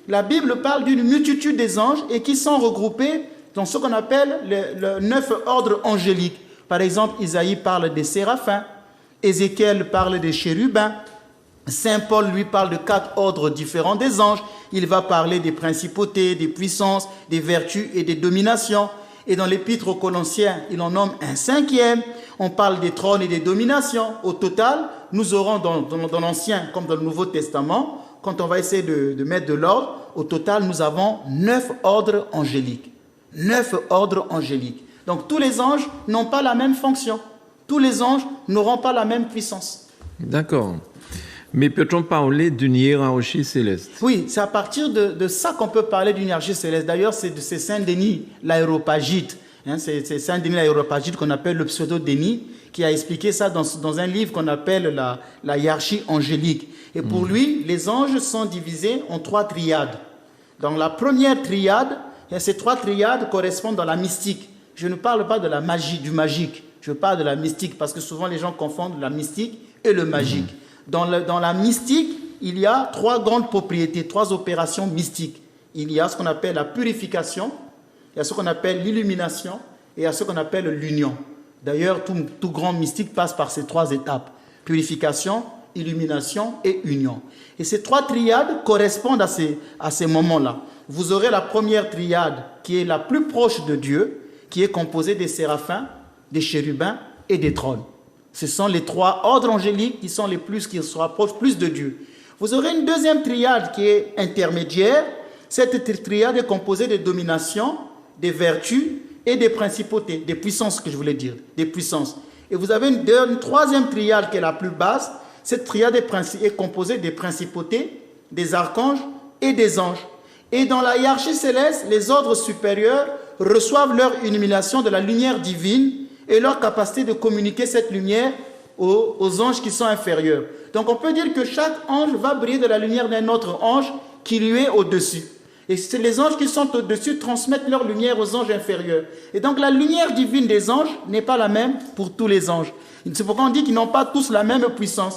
La Bible parle d'une multitude des anges et qui sont regroupés dans ce qu'on appelle le 9 ordres angéliques. Par exemple, Isaïe parle des séraphins, Ézéchiel parle des chérubins, Saint Paul lui parle de 4 ordres différents des anges. Il va parler des principautés, des puissances, des vertus et des dominations. Et dans l'épître aux Colossiens, il en nomme un 5e. On parle des trônes et des dominations. Au total, nous aurons dans l'Ancien comme dans le Nouveau Testament, quand on va essayer de mettre de l'ordre, au total, nous avons 9 ordres angéliques. 9 ordres angéliques. Donc tous les anges n'ont pas la même fonction. Tous les anges n'auront pas la même puissance. D'accord. Mais peut-on parler d'une hiérarchie céleste? Oui, c'est à partir de ça qu'on peut parler d'une hiérarchie céleste. D'ailleurs, c'est Saint-Denis l'Aréopagite. C'est Saint-Denis l'Aréopagite qu'on appelle le pseudo-Denis, qui a expliqué ça dans un livre qu'on appelle la hiérarchie angélique. Et pour lui, les anges sont divisés en 3 triades. Dans la première triade, ces 3 triades correspondent à la mystique. Je ne parle pas de la magie, du magique. Je parle de la mystique, parce que souvent les gens confondent la mystique et le magique. Dans la mystique, il y a 3 grandes propriétés, 3 opérations mystiques. Il y a ce qu'on appelle la purification, il y a ce qu'on appelle l'illumination et il y a ce qu'on appelle l'union. D'ailleurs, tout grand mystique passe par ces 3 étapes. Purification, illumination et union. Et ces 3 triades correspondent à ces moments-là. Vous aurez la première triade qui est la plus proche de Dieu, qui est composée des séraphins, des chérubins et des trônes. Ce sont les 3 ordres angéliques qui se rapprochent plus de Dieu. Vous aurez une deuxième triade qui est intermédiaire. Cette triade est composée des dominations, des vertus et des principautés, des puissances que je voulais dire, des puissances. Et vous avez une troisième triade qui est la plus basse. Cette triade est composée des principautés, des archanges et des anges. Et dans la hiérarchie céleste, les ordres supérieurs reçoivent leur illumination de la lumière divine et leur capacité de communiquer cette lumière aux anges qui sont inférieurs. Donc on peut dire que chaque ange va briller de la lumière d'un autre ange qui lui est au-dessus. Et c'est les anges qui sont au-dessus transmettent leur lumière aux anges inférieurs. Et donc la lumière divine des anges n'est pas la même pour tous les anges. C'est pourquoi on dit qu'ils n'ont pas tous la même puissance.